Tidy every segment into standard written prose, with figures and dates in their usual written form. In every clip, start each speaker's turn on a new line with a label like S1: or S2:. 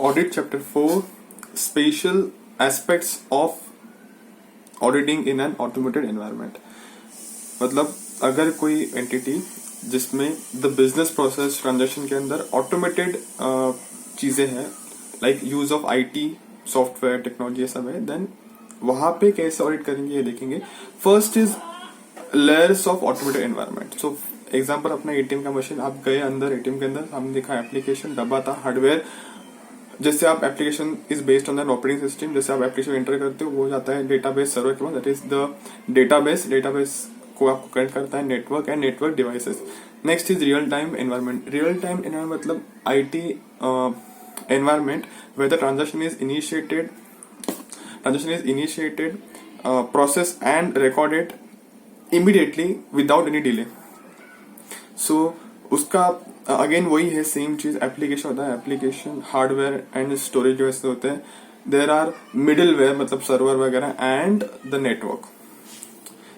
S1: Audit Chapter 4 Special Aspects of Auditing in an Automated Environment. मतलब अगर कोई entity जिसमें द बिजनेस प्रोसेस ट्रांजैक्शन के अंदर ऑटोमेटेड चीजें हैं, like use of IT software technology ये सब है, देन वहां पे कैसे ऑडिट करेंगे ये देखेंगे. First is layers of automated environment. So example अपना एटीएम का मशीन, आप गए अंदर एटीएम के अंदर, हमने देखा एप्लीकेशन डब्बा था, हार्डवेयर. जैसे आप application is based on the operating system, जैसे आप एप्लीकेशन एंटर करते हो वो जाता है डेटाबेस सर्वर के पास, दैट इज द डेटाबेस को आपको कनेक्ट करता है network and network devices. Next is real time environment. Real time environment मतलब IT environment where the transaction is initiated process and recorded immediately without any delay. So उसका again वही है, same चीज. Application होता है, application hardware and storage वैसे होते हैं. देर आर मिडिलवेयर मतलब सर्वर वगैरह and the network.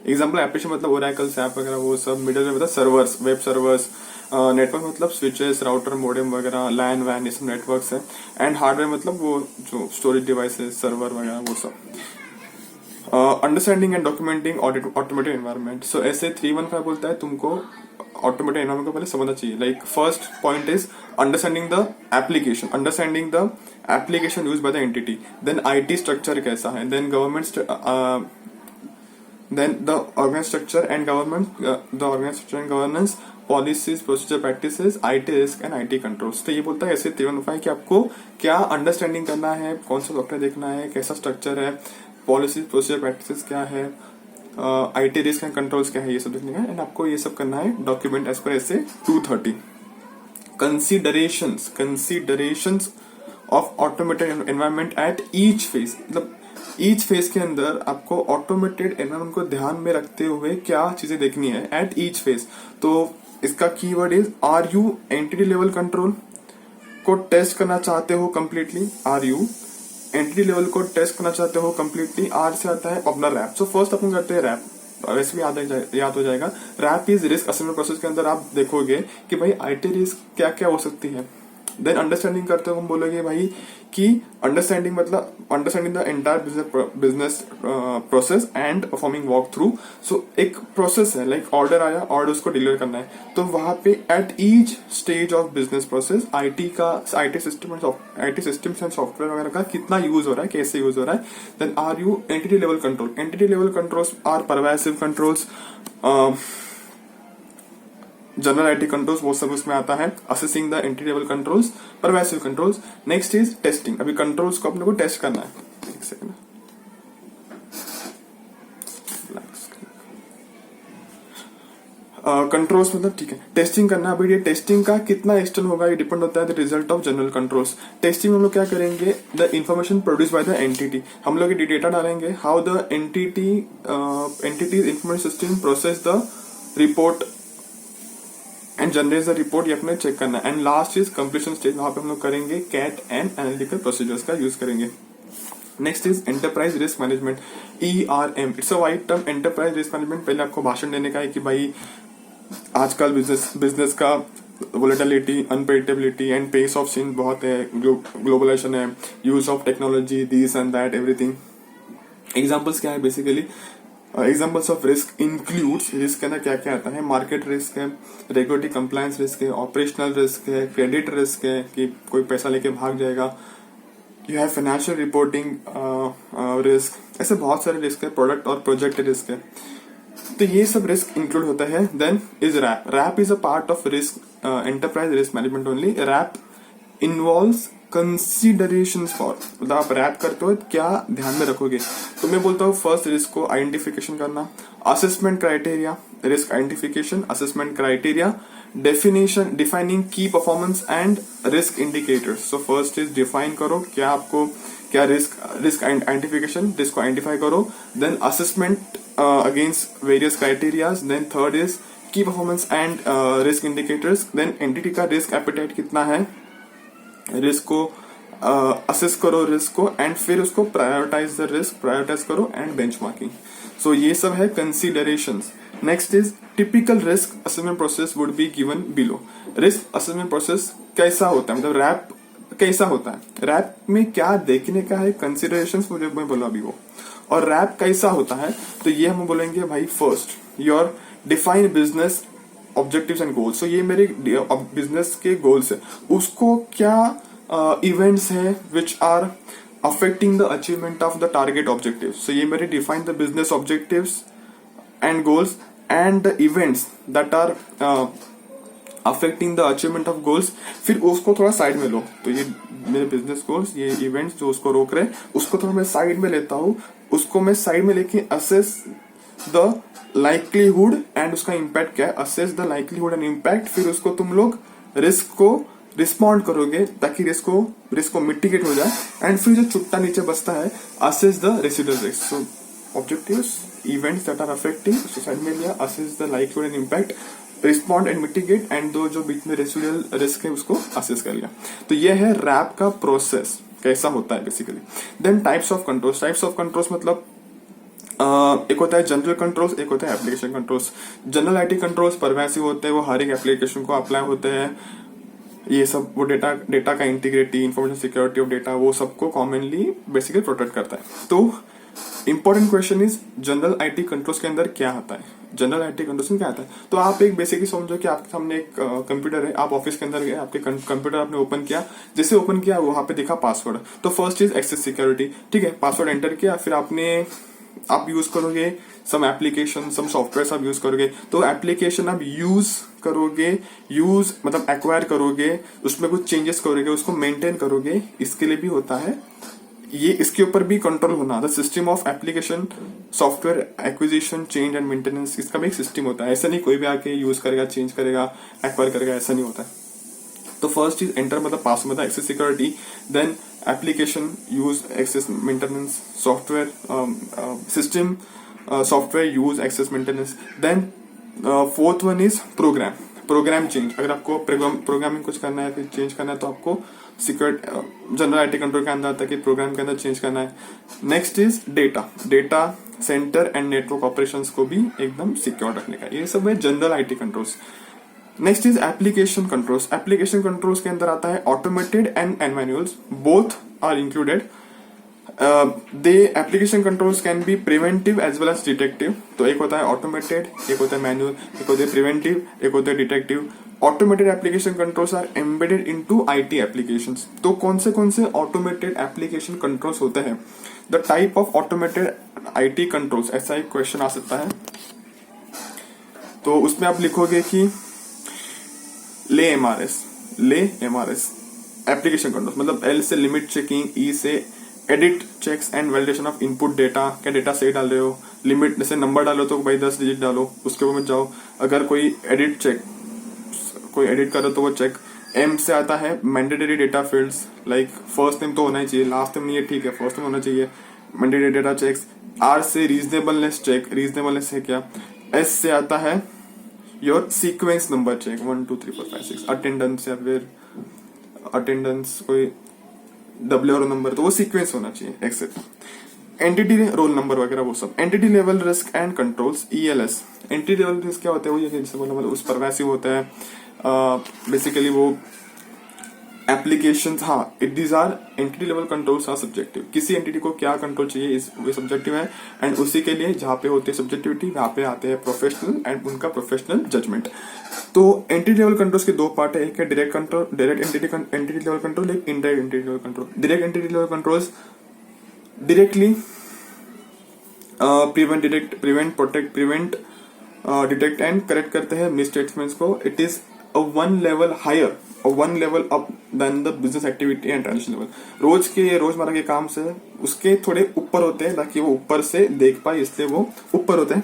S1: Example application मतलब ओरेकल सैप वगैरह वो सब. मिडिलवेयर मतलब सर्वर्स, वेब सर्वर्स. नेटवर्क मतलब स्विचेस राउटर मोडेम वगैरह, लैन वैन ये सब नेटवर्क्स है. एंड हार्डवेयर मतलब वो जो स्टोरेज डिवाइसेस सर्वर वगैरह वो सब. Understanding and documenting automated environment. So ऐसे 315 बोलता है तुमको ऑटोमेटेड एनवायरनमेंट को पहले समझना चाहिए. Like first point is understanding the application use by the entity. Then IT structure कैसा है, then government, then the organized structure and governance, policies, procedure, practices, IT risk and IT controls. तो ये बोलता है ऐसे 315 कि आपको क्या अंडरस्टैंडिंग करना है, कौन सा सॉफ्टवेयर देखना है, कैसा स्ट्रक्चर है, पॉलिसीज प्रोसीजर प्रैक्टिसेस क्या है, IT रिस्क एंड कंट्रोल्स क्या है, ये सब देखने का है. एंड आपको ये सब करना है डॉक्यूमेंट एज पर ऐसे 230. Considerations of automated environment at each phase. मतलब ईच फेज के अंदर आपको ऑटोमेटेड एनवायरनमेंट को ध्यान में रखते हुए क्या चीजें देखनी है एट ईच फेज. तो इसका keyword is are you entity level control को टेस्ट करना चाहते हो completely. Are you entity level को टेस्ट करना चाहते हो कंप्लीटली. आर से आता है अपना रैप. सो फर्स्ट अपन करते हैं रैप. वैसे भी याद हो जाएगा. RAP is risk assessment process के अंदर आप देखोगे कि भाई आईटी रिस्क क्या क्या हो सकती है. देन अंडरस्टैंडिंग करते हो हम बोलोगे भाई कि अंडरस्टैंडिंग मतलब understanding the entire business process and performing walk through. So एक प्रोसेस है, लाइक ऑर्डर आया, ऑर्डर उसको डिलीवर करना है. तो वहां पे at each stage of business process IT systems and software वगैरह का कितना यूज हो रहा है, कैसे यूज हो रहा है. Then are you entity level control. Entity level controls are pervasive controls, general IT controls, वो सब उसमें आता है. Assessing the entity level controls, pervasive controls. Next is testing. अभी कंट्रोल्स को अपने को टेस्ट करना है. एक सेकंड. कंट्रोल्स मतलब ठीक है, टेस्टिंग करना. अभी ये टेस्टिंग का कितना एक्सटेंड होगा ये डिपेंड होता है the result of general controls. Testing में हम लोग क्या करेंगे, the information produce by the entity. हम लोग ये डेटा डालेंगे, how the entities information system process the report and generate the report. ये अपने चेक करना है. And last is completion stage. वहां पे हम लोग करेंगे कैट एंड एनालिटिकल प्रोसीजर्स का यूज करेंगे. Next is enterprise risk management, ERM. It's a wide term. Enterprise risk management पहले आपको भाषण देने का है कि भाई आजकल बिजनेस का volatility, unpredictability and pace of change बहुत है, ग्लोबलाइजेशन है, use of technology, this and that everything. Examples क्या है basically, examples of risk includes. Risk के अंदर क्या क्या आता है, मार्केट रिस्क है, रेगुलेटरी कंप्लायंस रिस्क है, ऑपरेशनल रिस्क है, क्रेडिट रिस्क है कि कोई पैसा लेके भाग जाएगा. You have financial reporting risk. ऐसे बहुत सारे रिस्क है. प्रोडक्ट और प्रोजेक्ट रिस्क है. तो ये सब रिस्क इंक्लूड होता है. Then is RAP. RAP is a part of risk enterprise risk management only. RAP involves considerations for. मतलब आप रैप करते हो क्या ध्यान में रखोगे. तो मैं बोलता हूँ फर्स्ट रिस्क को आइडेंटिफिकेशन करना, assessment criteria, risk identification, assessment criteria, defining key performance and risk indicators. So first is define करो क्या आपको क्या रिस्क आइडेंटिफिकेशन, रिस्क को आइडेंटिफाई करो. Then assessment against various criterias. Then third is key performance and risk indicators. Then entity का risk appetite कितना है, risk को असेस करो रिस्क को, एंड फिर उसको प्रायोरिटाइज करो एंड बेंचमार्किंग. सो ये सब है considerations. Next is typical risk assessment process would be given below. Risk assessment process कैसा होता है, मतलब कैसा होता है, रैप में क्या देखने का है, कंसिडरेशंस मुझे मैं बोला अभी वो, और रैप कैसा होता है तो ये हम बोलेंगे भाई first your define business objectives and goals. तो ये मेरे बिजनेस के गोल्स है, उसको क्या इवेंट्स है which are affecting the achievement of the target objectives. So ये मेरे define the business objectives and goals and the events that are affecting the achievement of goals. फिर उसको थोड़ा साइड में लो, तो ये मेरे बिजनेस गोल्स, ये इवेंट्स जो उसको रोक रहे, उसको थोड़ा मैं साइड में लेता हूँ, उसको मैं साइड में लेके असेस द लाइकलीहुड एंड उसका इम्पैक्ट क्या है, assess the likelihood and impact. फिर उसको तुम लोग रिस्क को रिस्पॉन्ड करोगे ताकि रिस्क को मिटिगेट हो जाए, एंड फिर जो छुट्टा नीचे बचता है assess the residual risk. So objectives, events that are affecting, society में लिया, assess the likelihood and impact, respond and mitigate, and दो जो बीच में रेसिडुअल रिस्क है उसको असेस कर लिया। तो ये है रैप का प्रोसेस कैसा होता है basically. Then types of controls. Types of controls मतलब एक होता है जनरल कंट्रोल्स, एक होता है application controls. General IT controls pervasive होते हैं, वो हर एक एप्लीकेशन को अप्लाई होते हैं। ये सब वो डेटा का integrity, information security of data, वो सबको कॉमनली बेसिकली प्रोटेक्ट करता है। तो important question is general IT controls के अंदर क्या आता है, जनरल आईटी कंट्रोल्स में क्या आता है। तो आप एक बेसिकली समझो कि आपके सामने एक कंप्यूटर है, आप ऑफिस के अंदर गए, आपके कंप्यूटर आपने ओपन किया, जैसे ओपन किया वहां पे दिखा पासवर्ड, तो फर्स्ट इज एक्सेस सिक्योरिटी, ठीक है, पासवर्ड एंटर किया, फिर आप यूज करोगे सम एप्लीकेशन, सम सॉफ्टवेयर आप यूज करोगे, तो एप्लीकेशन आप यूज करोगे, यूज मतलब एक्वायर करोगे, उसमें कुछ चेंजेस करोगे, उसको मेंटेन करोगे, इसके लिए भी होता है ये, इसके ऊपर भी कंट्रोल होना, the system of application software acquisition change and maintenance, इसका भी एक सिस्टम होता है। ऐसा नहीं कोई भी आके यूज करेगा, चेंज करेगा, एक्वायर करेगा, ऐसा नहीं होता है। तो फर्स्ट चीज एंटर मतलब पासवर्ड मतलब access security, then application use access maintenance, software system software use access maintenance, then fourth one is program change. अगर आपको प्रोग्रामिंग कुछ करना है, फिर चेंज करना है, तो आपको सिक्योरिटी जनरल आईटी कंट्रोल के अंदर आता है कि प्रोग्राम के अंदर चेंज करना है। Next is data centre and network operations को भी एकदम सिक्योर रखने का, ये सब है general IT controls. Next is application controls. Application controls के अंदर आता है automated and manuals, both are included. They application controls can be preventive as well as detective. तो एक होता है ऑटोमेटेड, एक होता है मैनुअल, एक होता है प्रिवेंटिव, एक होता है detective. Automated application controls are embedded into IT applications. तो कौन से ऑटोमेटेड एप्लीकेशन कंट्रोल्स होते हैं, the type of automated IT controls, ऐसा एक क्वेश्चन आ सकता है। तो उसमें आप लिखोगे कि ले एमआरएस एप्लीकेशन कंट्रोल, मतलब एल से लिमिट चेकिंग, ई से edit checks and validation of input data, क्या डेटा सही डाल रहे हो, लिमिट जैसे नंबर डालो तो भाई 10 डिजिट डालो, उसके ऊपर मत जाओ। अगर कोई एडिट करे तो वो चेक। एम से आता है mandatory data fields, like first name तो होना ही चाहिए, लास्ट नेम नहीं है, ठीक है, फर्स्ट नेम होना चाहिए, मैंडेटरी डेटा चेक्स। आर से रीजनेबलनेस चेक, रीजनेबलनेस है क्या। एस से आता है your sequence number check, 1 2 3 4 5 6। Attendance या फिर अटेंडेंस कोई डब्ल्यू और नंबर, तो वो सीक्वेंस होना चाहिए, एक्सेप्ट। एंटिटी रोल नंबर वगैरह वो सब। Entity level risk and controls, ELS. Entity level risk क्या होता है, वो ये जैसे बोला मतलब उस परवेसिव होता है, बेसिकली वो एप्लीकेशंस, हाँ these are entity level controls are subjective. किसी एंटिटी को क्या कंट्रोल चाहिए वो सब्जेक्टिव है, एंड उसी के लिए जहां पे होती है सब्जेक्टिविटी वहां पे आते हैं प्रोफेशनल एंड उनका प्रोफेशनल जजमेंट। तो एंटिटी लेवल कंट्रोल्स के दो पार्ट है, एक है direct control, direct entity level control, एक indirect entity level control. Direct entity level controls directly prevent detect and correct करते हैं मिसस्टेटमेंट्स को। It is a one level higher or one level up than the business activity and transaction level. रोजमर्रा के काम से उसके थोड़े ऊपर होते हैं, ताकि वो ऊपर से देख पाए, इसलिए वो ऊपर होते हैं।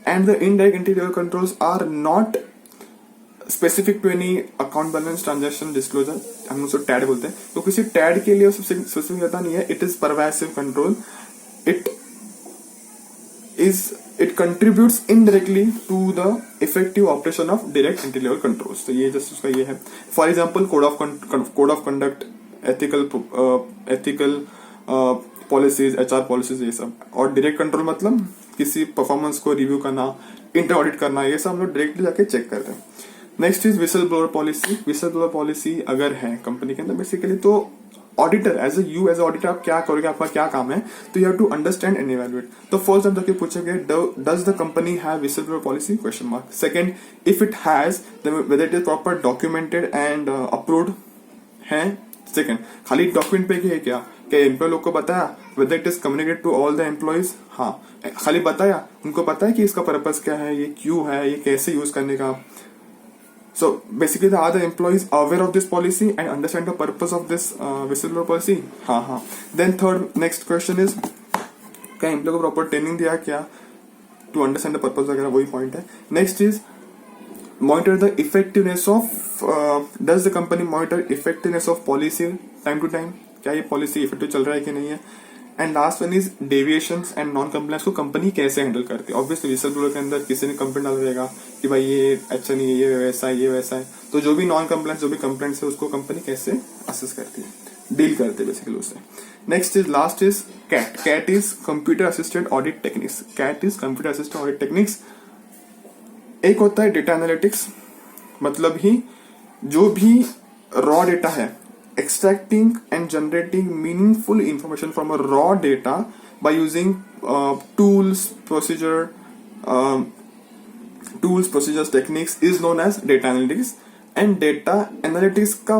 S1: And the indirect entity level controls are not specific to any account balance transaction disclosure, हम उसको टैड बोलते हैं। तो किसी टैड के लिए स्पेसिफिक होता नहीं है, it is pervasive control. It contributes indirectly to the effective operation of direct entity level controls. तो ये जस्ट उसका ये है। For example code of conduct, ethical policies, HR policies, ये सब। और डायरेक्ट कंट्रोल मतलब किसी परफॉर्मेंस को रिव्यू करना, इंटर ऑडिट करना, ये सब हम लोग डायरेक्टली जाके चेक करते हैं। Next is whistle blower policy. Whistle blower policy अगर है कंपनी के अंदर बेसिकली, तो ऑडिटर एज एज ऑडिटर आप क्या करोगे, आपका क्या काम है, तो you have to understand and evaluate. तो फर्स्ट हम तक पूछेंगे does the company have whistle blower policy, question mark. Second, if it has whether it is proper documented and approved है। सेकंड, खाली डॉक्यूमेंट पे ही है क्या एम्प्लॉय लोग को बताया, whether it is communicate to all the employees, हाँ खाली बताया, उनको पता है कि इसका पर्पस क्या है, ये क्यों है, ये कैसे यूज करने का। So basically, are the employees aware of this policy and understand the purpose of this whistleblower policy? हाँ. Then third, next question is, क्या एम्प्लॉय को प्रॉपर ट्रेनिंग दिया क्या टू अंडरस्टैंड द पर्पस वगैरह, वही पॉइंट है। Next is monitor the effectiveness of, does the company monitor effectiveness of policy time to time, क्या ये पॉलिसी इफेक्टिव चल रहा है कि नहीं है। And last one is deviations and non compliance को कंपनी कैसे हैंडल करती है। ऑब्वियसली विसल ब्लोअर के अंदर किसी ने कंप्लेंट डाल देगा कि भाई ये अच्छा नहीं है, ये वैसा है, ये वैसा है, तो जो भी नॉन कंप्लायंस, जो भी कंप्लेंट्स है उसको कंपनी कैसे असेस करती है, डील करते है बेसिकली उससे। Next is last is CAT. CAT is computer assisted audit techniques. CAT is computer assisted audit techniques. एक होता है डेटा एनालिटिक्स, मतलब ही जो भी रॉ डेटा है, extracting and generating meaningful information from a raw data by using tools, procedures, techniques is known as data analytics. And data analytics का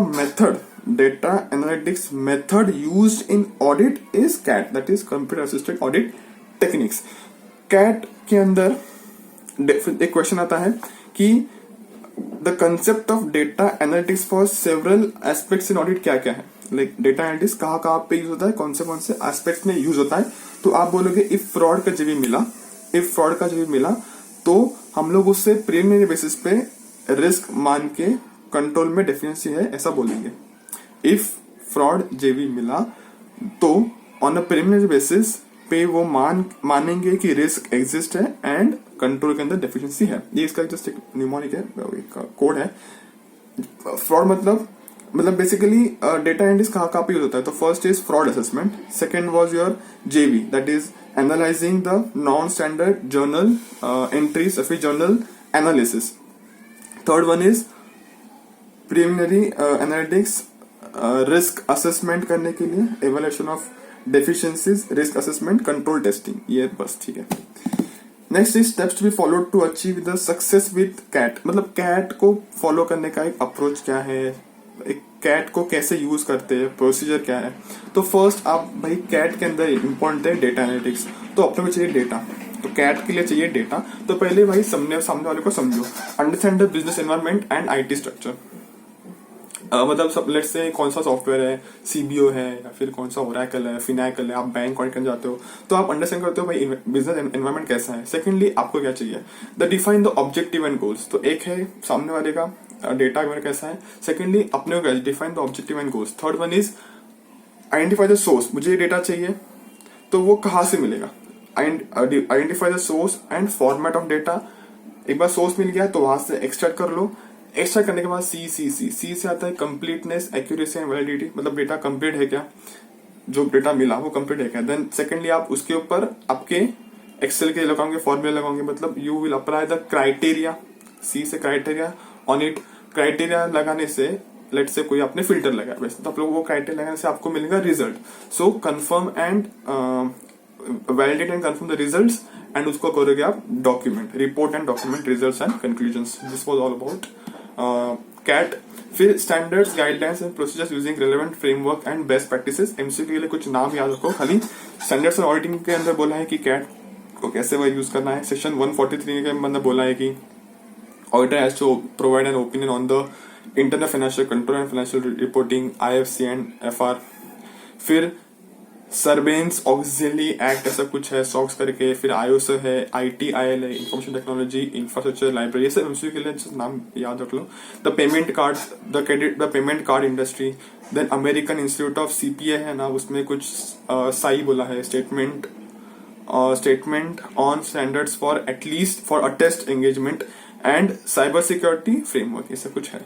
S1: method used in audit is CAT, that is computer assisted audit techniques. CAT के अंदर एक question आता है कि the concept of data analytics for several aspects in audit क्या क्या है, लाइक डेटा एनालिटिक्स कहाँ पे यूज होता है, कौन से एस्पेक्ट्स में यूज होता है। तो आप बोलोगे इफ फ्रॉड का जब भी मिला तो हम लोग उससे प्रीलिमिनरी बेसिस पे रिस्क मान के कंट्रोल में डेफिनेंसी है ऐसा बोलेंगे। इफ फ्रॉड जेवी मिला तो ऑन अ प्रीलिमिनरी बेसिस पे वो मानेंगे कि रिस्क एग्जिस्ट है एंड कंट्रोल के अंदर डेफिशिएंसी है। ये इसका जस्ट एक न्यूमोनिक है, कोड है। फ्रॉड मतलब बेसिकली डेटा एनालिटिक्स कहाँ पे यूज होता है। तो first is fraud assessment, second was your JV, that is analysing the non standard journal entries या फिर journal analysis. Third one is preliminary analytics, risk assessment करने के लिए, evaluation of deficiencies, risk assessment, control testing, ये बस ठीक है। Next is steps to be followed to achieve the success with CAAT, मतलब कैट को फॉलो करने का एक अप्रोच क्या है, एक कैट को कैसे यूज करते हैं, प्रोसीजर क्या है। तो फर्स्ट आप भाई कैट के अंदर इंपॉर्टेंट है डेटा एनालिटिक्स, तो अपने को चाहिए डेटा, तो कैट के लिए चाहिए डेटा। तो पहले भाई सामने वाले को समझो, understand the business environment and IT structure, मतलब सब लेट्स से कौन सा सॉफ्टवेयर है, सीबीओ है या फिर कौन सा ओरेकल है, फिनाकल है, आप बैंक ऑडिट करने जाते हो तो आप अंडरस्टैंड करते हो भाई बिजनेस एनवायरमेंट कैसा है। सेकंडली आपको क्या चाहिए, the define the objective and goals, तो एक है सामने वाले का डेटा कैसा है, सेकंडली अपने को define the objective and goals. Third one is identify the source, मुझे ये डेटा चाहिए तो वो कहाँ से मिलेगा, identify the source and format of data. एक बार सोर्स मिल गया तो वहां से एक्सट्रैक्ट कर लो, एक्सट्रैक्ट करने के बाद सी से आता है कंप्लीटनेस, एक्यूरेसी एंड वैलिडिटी, मतलब डेटा कंप्लीट है क्या, जो डेटा मिला वो कंप्लीट है क्या। देन सेकंडली आप उसके ऊपर आपके एक्सेल के लगाओगे, फॉर्मूला लगाओगे, मतलब you will apply the criteria, सी से क्राइटेरिया ऑन इट। क्राइटेरिया लगाने से लेट्स से कोई आपने फिल्टर लगाया वैसे, तो आप लोग वो क्राइटेरिया लगाने से आपको मिलेगा result. So confirm and validate and confirm the results and उसको करोगे आप document, report and document results and conclusions. This was all about CAAT. फिर standards, guidelines and procedures using relevant framework and best practices. MCQ के लिए कुछ नाम याद रखो खाली। स्टैंडर्ड्स एंड ऑडिटिंग के अंदर बोला है कि कैट को कैसे वह यूज करना है। सेक्शन 143 के अंदर बोला है कि auditor has to provide an opinion on the internal financial control and financial reporting, IFC and FR। फिर सर्वेलेंस ऑक्सिलरी एक्ट ऐसा कुछ है, सॉक्स करके। फिर IOSO है, ITIL है, इंफॉर्मेशन टेक्नोलॉजी इंफ्रास्ट्रक्चर लाइब्रेरी, ये सब एमसीक्यू के लिए नाम याद रख लो। The payment card, the payment card industry. Then American Institute of CPA है ना, उसमें कुछ साई बोला है, statement on standards for at least for a test engagement and cyber security framework, ये सब कुछ है।